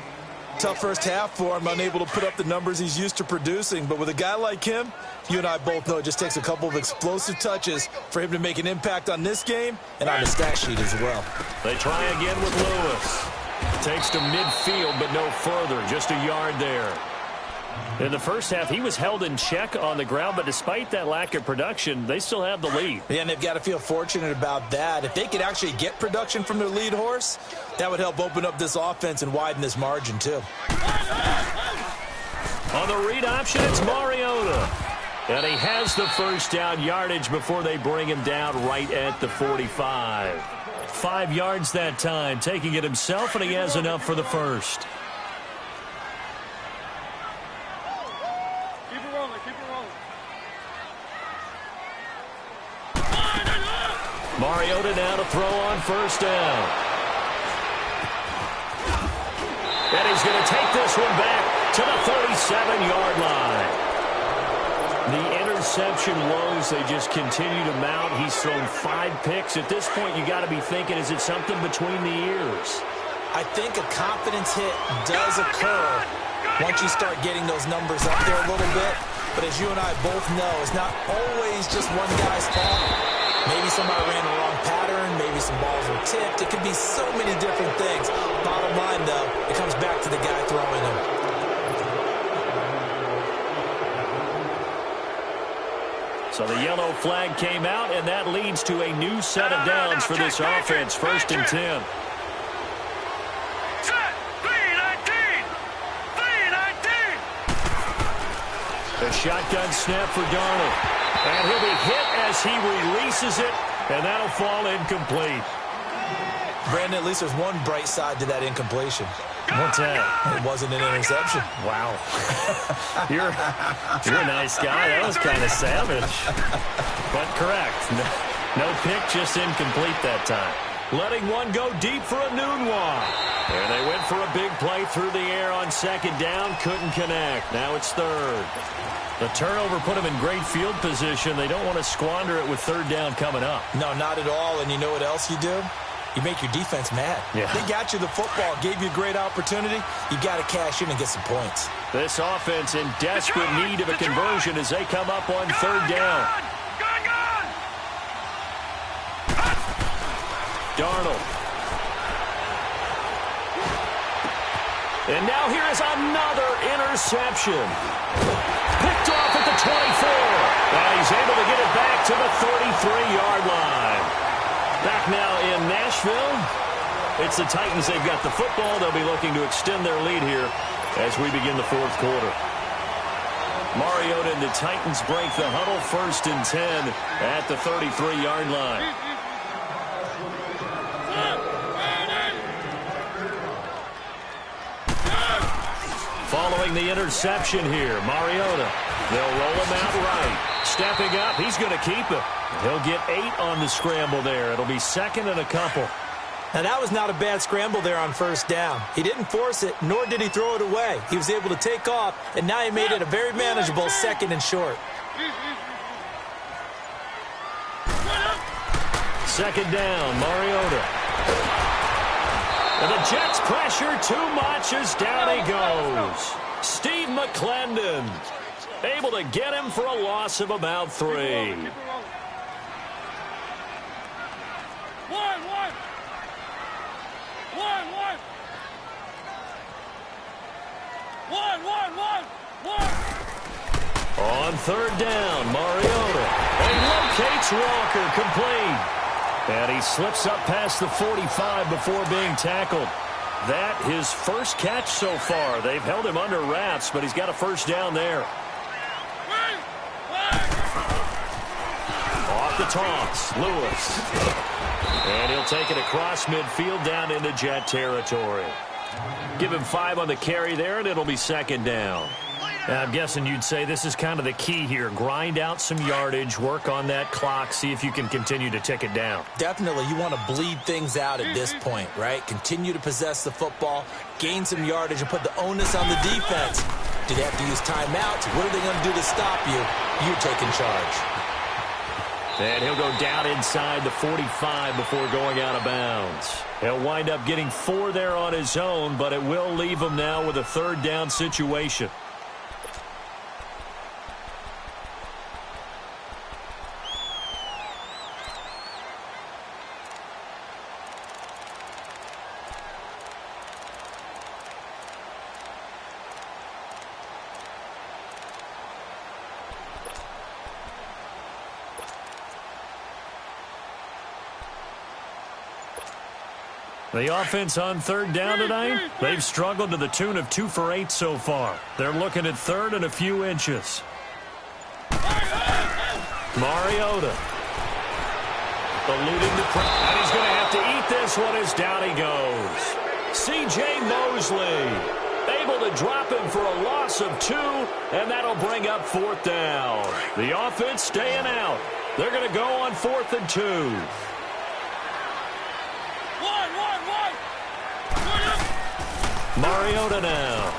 Tough first half for him, unable to put up the numbers he's used to producing. But with a guy like him, you and I both know it just takes a couple of explosive touches for him to make an impact on this game and on the stat sheet as well. They try again with Lewis. Takes to midfield, but no further. Just a yard there. In the first half, he was held in check on the ground, but despite that lack of production, they still have the lead. Yeah, and they've got to feel fortunate about that. If they could actually get production from their lead horse, that would help open up this offense and widen this margin, too. On the read option, it's Mariota. And he has the 1st down yardage before they bring him down right at the 45. 5 yards that time, taking it himself, and he has enough for the 1st. Mariota now to throw on 1st down. And he's going to take this one back to the 37-yard line. The interception woes, they just continue to mount. He's thrown 5 picks. At this point, you got to be thinking, is it something between the ears? I think a confidence hit does occur once you start getting those numbers up there a little bit. But as you and I both know, it's not always just one guy's fault. Maybe somebody ran the wrong pattern. Maybe some balls were tipped. It could be so many different things. Bottom line, though, it comes back to the guy throwing them. So the yellow flag came out, and that leads to a new set of downs for this offense. 1st and 10. Set. 3-19. 3-19. A shotgun snap for Darnold. And he'll be hit as he releases it, and that'll fall incomplete. Brandon, at least there's one bright side to that incompletion. What's that? It wasn't an interception. Wow. You're a nice guy. That was kind of savage. But correct. No pick, just incomplete that time. Letting one go deep for a noon walk. And they went for a big play through the air on 2nd down. Couldn't connect. Now it's 3rd. The turnover put them in great field position. They don't want to squander it with 3rd down coming up. No, not at all. And you know what else you do? You make your defense mad. Yeah. They got you the football, gave you a great opportunity. You got to cash in and get some points. This offense in desperate need of a conversion as they come up on 3rd down. Gone. Darnold. And now here is another interception. Picked off at the 24. And he's able to get it back to the 33-yard line. Back now in Nashville. It's the Titans. They've got the football. They'll be looking to extend their lead here as we begin the 4th quarter. Mariota and the Titans break the huddle, 1st and 10 at the 33-yard line. following the interception here. Mariota, they'll roll him out right. Stepping up, he's going to keep it. He'll get 8 on the scramble there. It'll be second and a couple. Now, that was not a bad scramble there on first down. He didn't force it, nor did he throw it away. He was able to take off, and now he made it a very manageable second and short. Second down, Mariota. And the Jets pressure too much as down he goes. Steve McClendon able to get him for a loss of about 3. On third down, Mariota. And he locates Walker, complete. And he slips up past the 45 before being tackled. That his first catch so far. They've held him under wraps, but he's got a first down there. Off the toss, Lewis. And he'll take it across midfield down into Jet territory. Give him 5 on the carry there, and it'll be second down. I'm guessing you'd say this is kind of the key here. Grind out some yardage, work on that clock, see if you can continue to tick it down. Definitely, you want to bleed things out at this point, right? Continue to possess the football, gain some yardage, and put the onus on the defense. Do they have to use timeouts? What are they going to do to stop you? You're taking charge. And he'll go down inside the 45 before going out of bounds. He'll wind up getting 4 there on his own, but it will leave him now with a third down situation. The offense on third down tonight, they've struggled to the tune of 2 for 8 so far. They're looking at third and a few inches. Mariota. Eluding the pressure. And he's going to have to eat this one as down he goes. C.J. Mosley able to drop him for a loss of 2, and that'll bring up fourth down. The offense staying out. They're going to go on 4th and 2. Mariota now.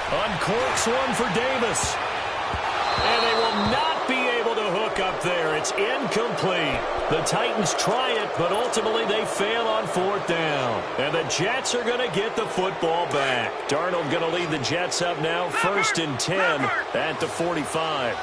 Uncorks one for Davis. And they will not be able to hook up there. It's incomplete. The Titans try it, but ultimately they fail on 4th down. And the Jets are going to get the football back. Darnold going to lead the Jets up now, 1st and 10 at the 45.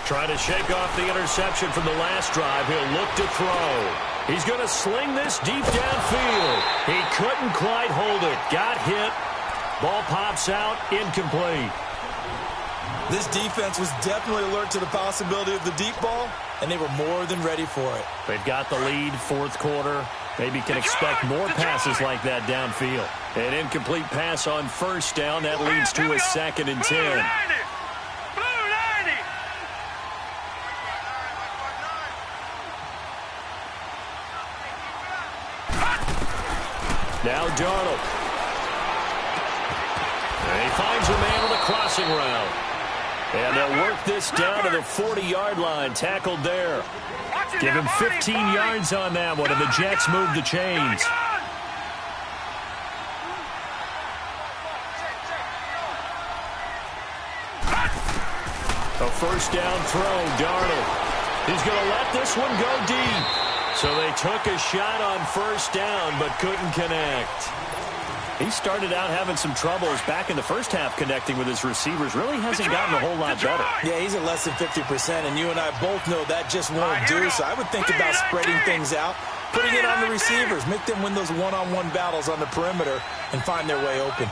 Trying to shake off the interception from the last drive. He'll look to throw. He's going to sling this deep downfield. He couldn't quite hold it. Got hit. Ball pops out. Incomplete. This defense was definitely alert to the possibility of the deep ball, and they were more than ready for it. They've got the lead, 4th quarter. Maybe can expect more passes like that downfield. An incomplete pass on first down. That leads to a 2nd and 10. Now Darnold. And he finds a man on the crossing route. And they'll work this down to the 40-yard line. Tackled there. Give him 15 yards on that one, and the Jets move the chains. A first down throw, Darnold. He's going to let this one go deep. So they took a shot on first down, but couldn't connect. He started out having some troubles back in the first half connecting with his receivers. Really hasn't gotten a whole lot better. Yeah, he's at less than 50%, and you and I both know that just won't do. So I would think about spreading things out, putting it on the receivers, make them win those one-on-one battles on the perimeter and find their way open.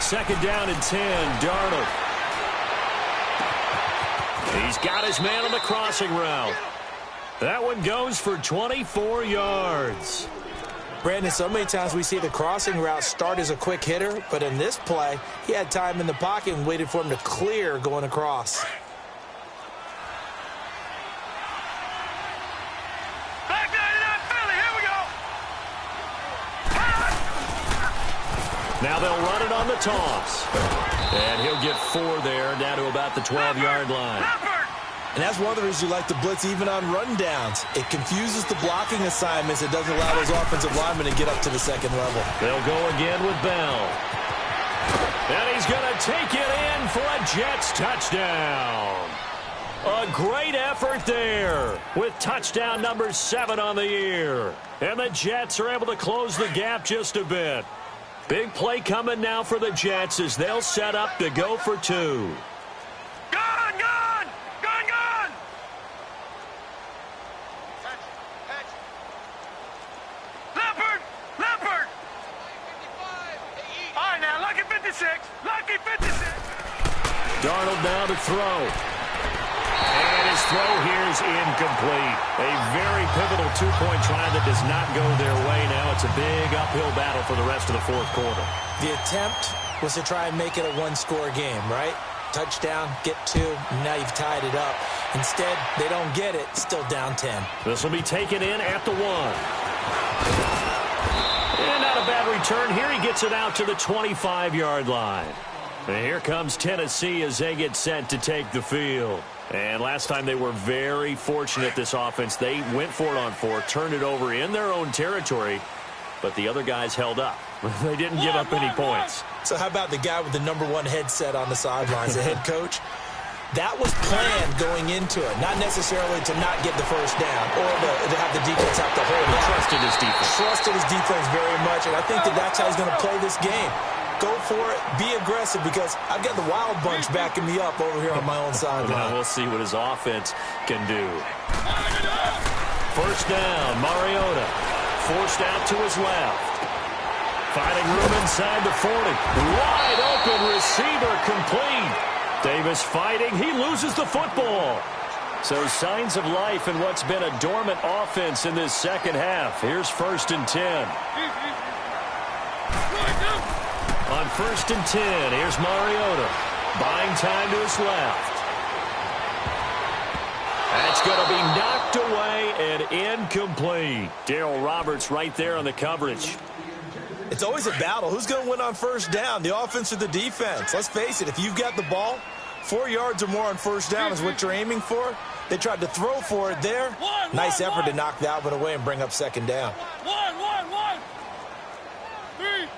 2nd down and 10, Darnold. He's got his man on the crossing route. That one goes for 24 yards. Brandon, so many times we see the crossing route start as a quick hitter, but in this play, he had time in the pocket and waited for him to clear going across. Back 99 Philly, here we go. Now they'll run it on the toss. And he'll get 4 there, down to about the 12-yard line. And that's one of the reasons you like to blitz even on run downs. It confuses the blocking assignments. It doesn't allow those offensive linemen to get up to the second level. They'll go again with Bell. And he's going to take it in for a Jets touchdown. A great effort there with touchdown number 7 on the year. And the Jets are able to close the gap just a bit. Big play coming now for the Jets as they'll set up to go for 2. Lucky 56. Darnold now to throw. And his throw here is incomplete. A very pivotal 2-point try that does not go their way. Now it's a big uphill battle for the rest of the fourth quarter. The attempt was to try and make it a one-score game, right? Touchdown, get 2, and now you've tied it up. Instead, they don't get it, still down 10. This will be taken in at the 1. And not a bad return here. He gets it out to the 25-yard line. And here comes Tennessee as they get set to take the field. And last time they were very fortunate, this offense. They went for it on 4, turned it over in their own territory, but the other guys held up. They didn't give up any points. So how about the guy with the number 1 headset on the sidelines, the head coach? That was planned going into it, not necessarily to not get the first down or to have the defense have to hold it. He trusted his defense. Trusted his defense very much, and I think that's how he's going to play this game. Go for it, be aggressive, because I've got the Wild Bunch backing me up over here on my own sideline. Now we'll see what his offense can do. First down, Mariota. Forced out to his left. Finding room inside the 40. Wide open receiver complete. Davis fighting. He loses the football. So signs of life in what's been a dormant offense in this second half. Here's 1st and 10. On 1st and 10, here's Mariota. Buying time to his left. That's going to be knocked away and incomplete. Darryl Roberts right there on the coverage. It's always a battle. Who's going to win on first down, the offense or the defense? Let's face it, if you've got the ball, 4 yards or more on first down is what you're aiming for. They tried to throw for it there. Nice effort to knock that one away and bring up second down. 1. 3.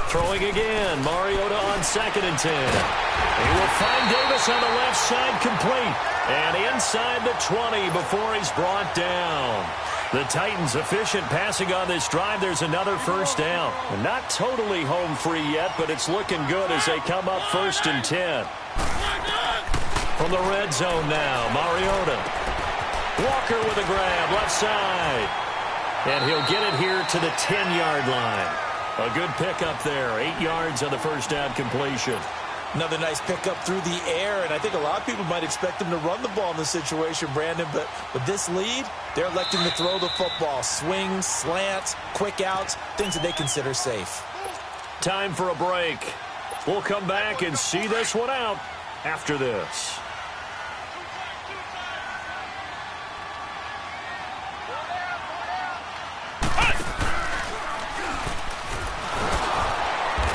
Throwing again, Mariota on 2nd and 10. He will find Davis on the left side complete. And inside the 20 before he's brought down. The Titans efficient passing on this drive. There's another first down. Not totally home free yet, but it's looking good as they come up 1st and 10. From the red zone now, Mariota. Walker with a grab, left side. And he'll get it here to the 10-yard line. A good pickup there, 8 yards on the first down completion. Another nice pickup through the air, and I think a lot of people might expect them to run the ball in this situation, Brandon, but with this lead, they're electing to throw the football. Swings, slants, quick outs, things that they consider safe. Time for a break. We'll come back and see this one out after this.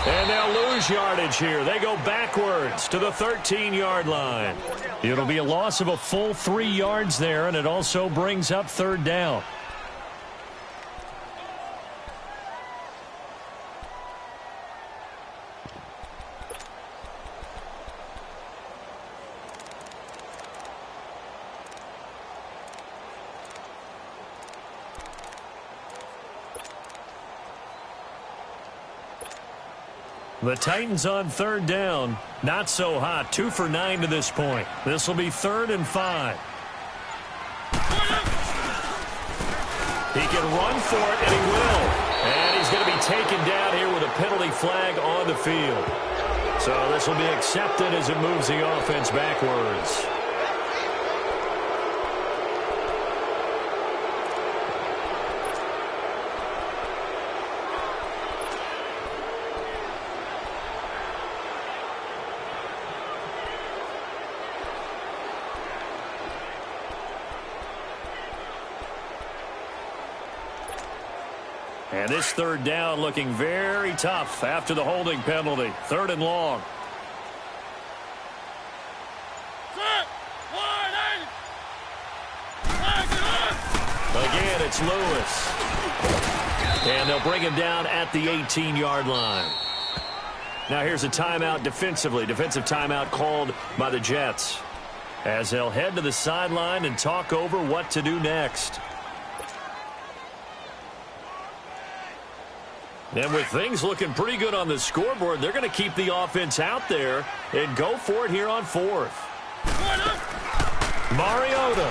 And they'll lose yardage here. They go backwards to the 13-yard line. It'll be a loss of a full 3 yards there, and it also brings up 3rd down. The Titans on 3rd down. Not so hot. 2 for 9 to this point. This will be 3rd and 5. He can run for it, and he will. And he's going to be taken down here with a penalty flag on the field. So this will be accepted as it moves the offense backwards. And this third down looking very tough after the holding penalty. 3rd and long. Again, it's Lewis. And they'll bring him down at the 18-yard line. Now here's a timeout defensively. Defensive timeout called by the Jets, as they'll head to the sideline and talk over what to do next. And with things looking pretty good on the scoreboard, they're going to keep the offense out there and go for it here on 4th. Mariota.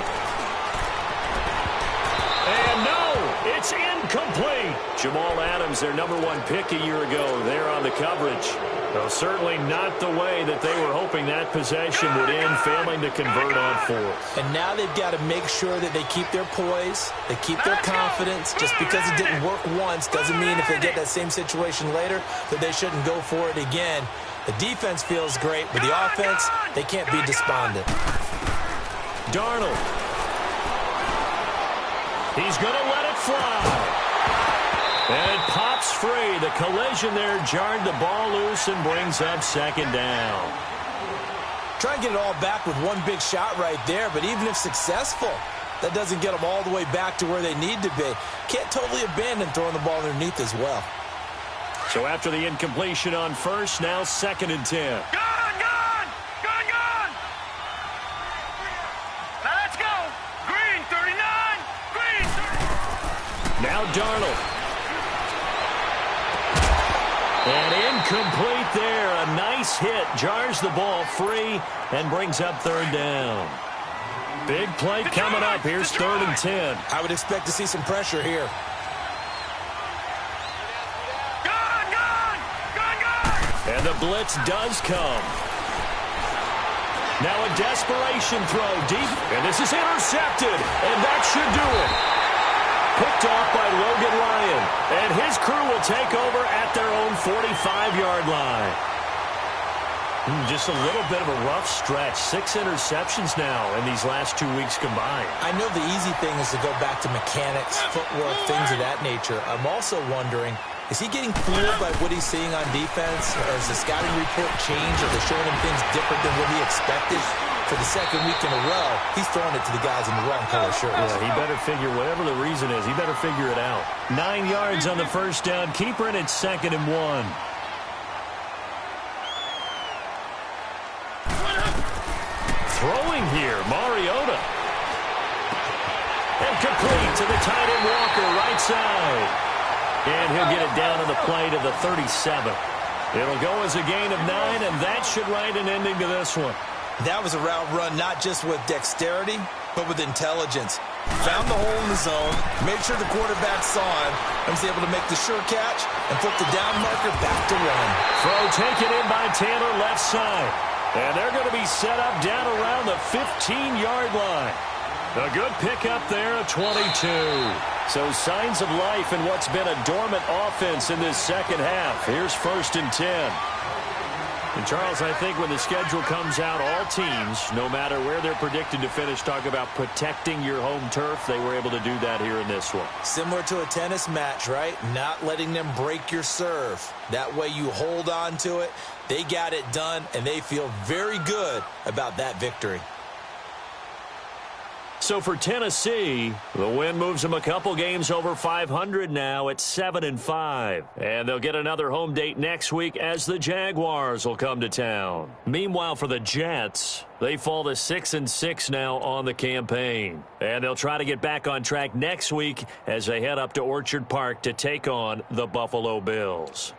And no, it's incomplete. Jamal Adams, their #1 pick a year ago, there on the coverage. Though certainly not the way that they were hoping that possession would end, failing to convert on 4th. And now they've got to make sure that they keep their poise, they keep their confidence. Just because it didn't work once doesn't mean if they get that same situation later that they shouldn't go for it again. The defense feels great, but the offense, they can't be despondent. Darnold. He's going to let it fly. And it pops free. The collision there jarred the ball loose and brings up 2nd down. Try and get it all back with one big shot right there, but even if successful, that doesn't get them all the way back to where they need to be. Can't totally abandon throwing the ball underneath as well. So after the incompletion on 1st, now 2nd and 10. Gone! Now let's go. Green 39. Green 39. Now Darnold. And incomplete there. A nice hit. Jars the ball free and brings up 3rd down. Big play coming up. Here's 3rd and 10. I would expect to see some pressure here. And the blitz does come. Now a desperation throw deep. And this is intercepted. And that should do it. Picked off by Logan Ryan. And his crew will take over at their own 45-yard line. Just a little bit of a rough stretch. 6 interceptions now in these last 2 weeks combined. I know the easy thing is to go back to mechanics, footwork, things of that nature. I'm also wondering, is he getting fooled by what he's seeing on defense? Or has the scouting report changed? Are they showing him things different than what he expected? For the 2nd week in a row, he's throwing it to the guys in the wrong color shirts. Yeah, he better figure, whatever the reason is, he better figure it out. 9 yards on the 1st down. Keeper, and it's 2nd and 1. Throwing here, Mariota. And complete to the tight end Walker, right side. And he'll get it down to the play to the 37. It'll go as a gain of 9, and that should write an ending to this one. That was a route run not just with dexterity, but with intelligence. Found the hole in the zone, made sure the quarterback saw him, and was able to make the sure catch and flip the down marker back to run. Throw taken in by Taylor, left side. And they're going to be set up down around the 15-yard line. A good pickup there at 22. So signs of life in what's been a dormant offense in this 2nd half. Here's 1st and 10. And, Charles, I think when the schedule comes out, all teams, no matter where they're predicted to finish, talk about protecting your home turf. They were able to do that here in this one. Similar to a tennis match, right? Not letting them break your serve. That way you hold on to it. They got it done, and they feel very good about that victory. So for Tennessee, the win moves them a couple games over 500 now at 7-5. And they'll get another home date next week as the Jaguars will come to town. Meanwhile, for the Jets, they fall to 6-6 now on the campaign. And they'll try to get back on track next week as they head up to Orchard Park to take on the Buffalo Bills.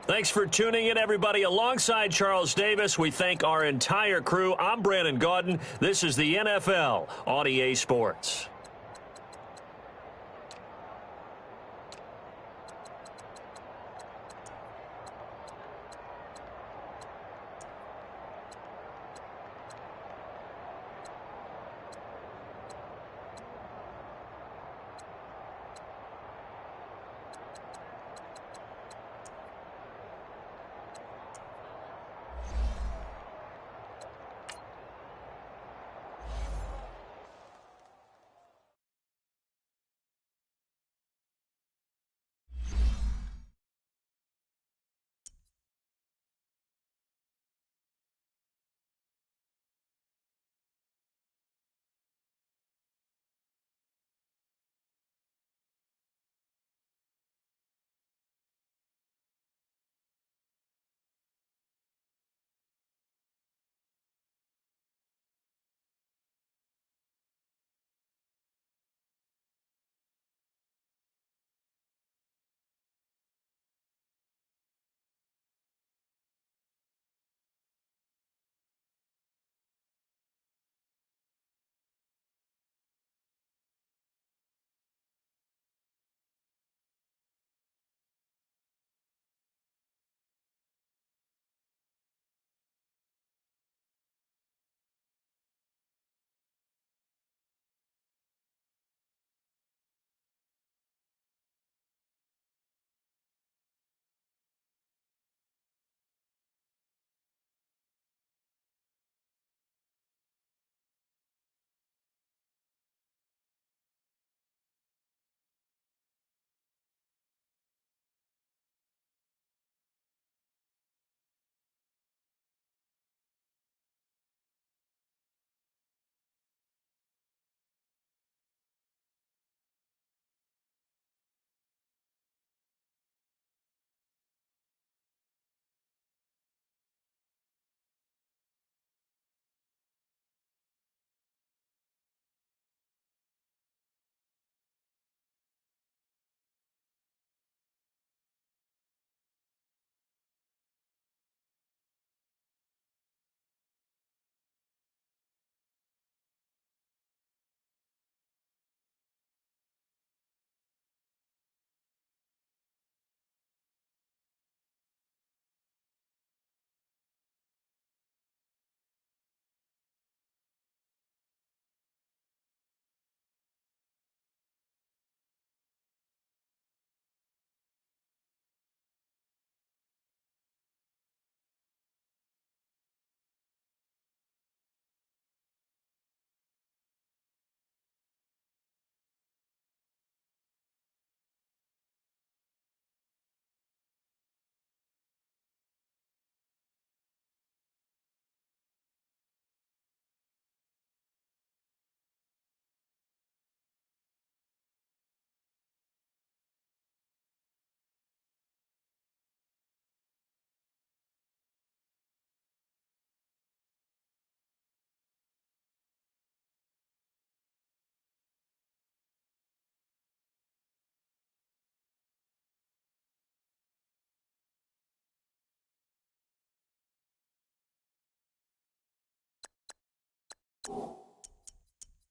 Thanks for tuning in, everybody. Alongside Charles Davis, we thank our entire crew. I'm Brandon Gaudin. This is the NFL on EA Sports.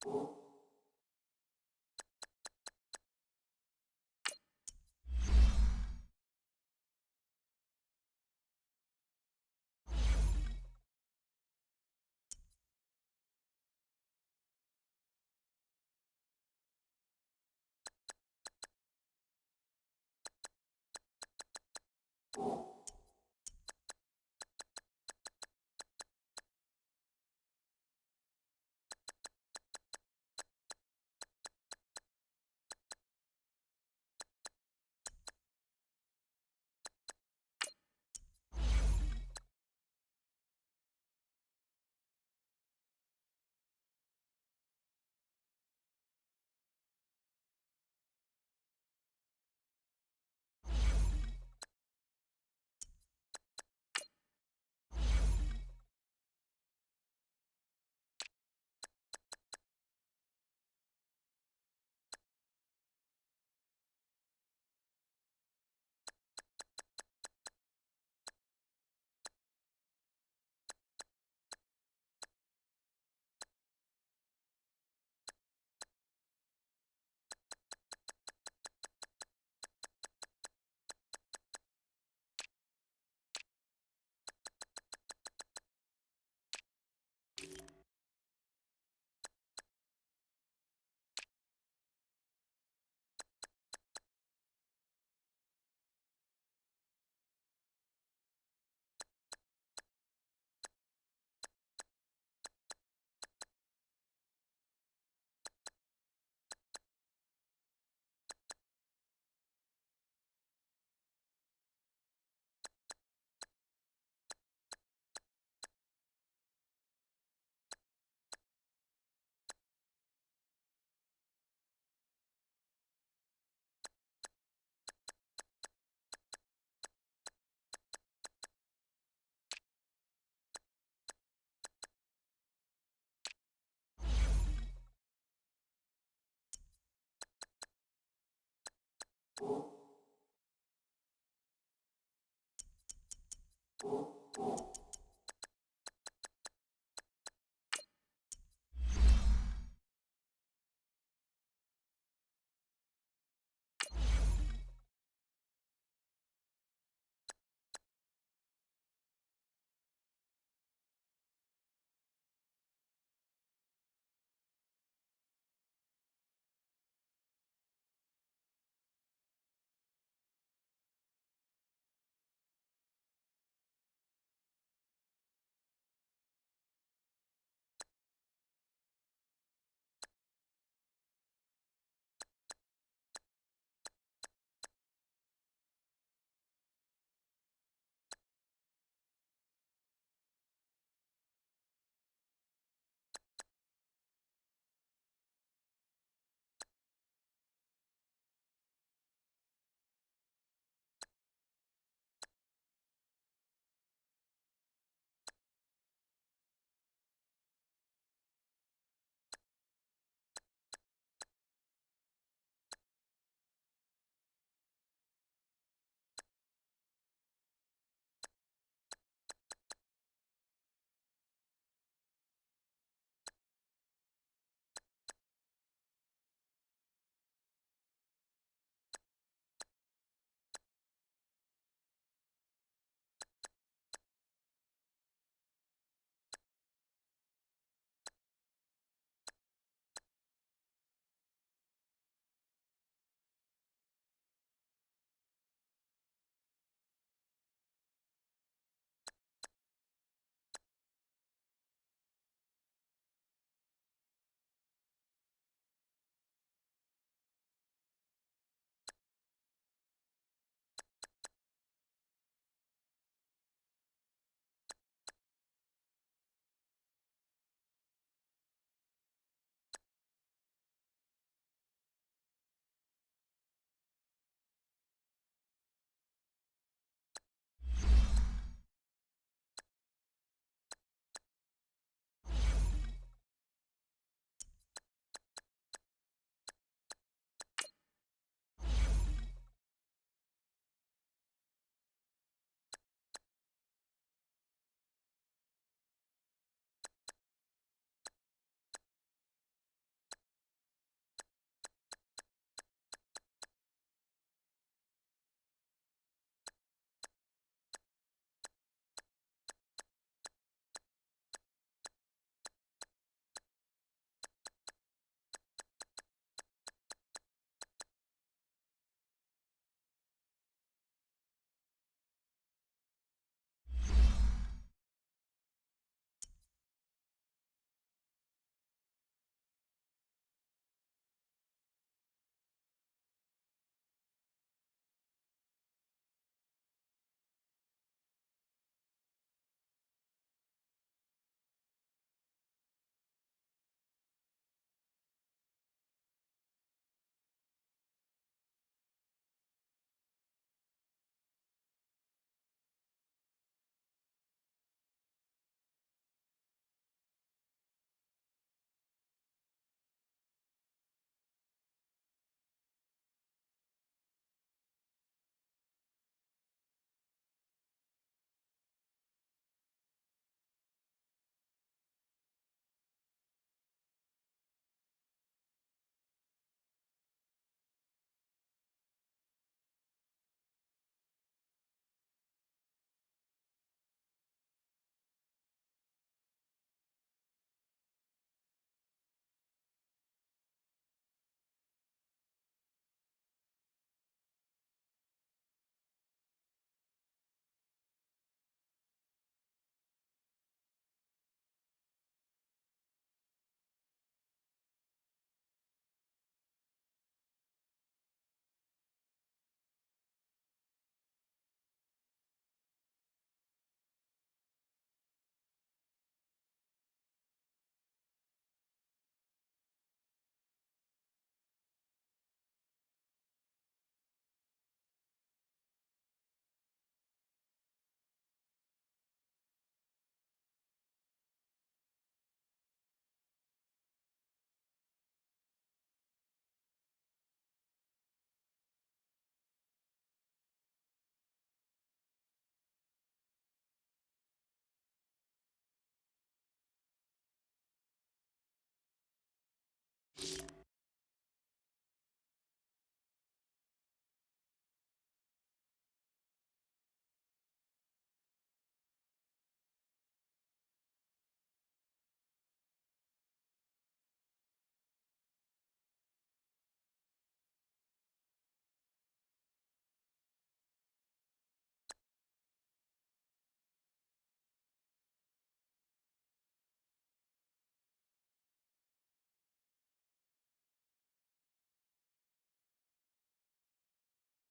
you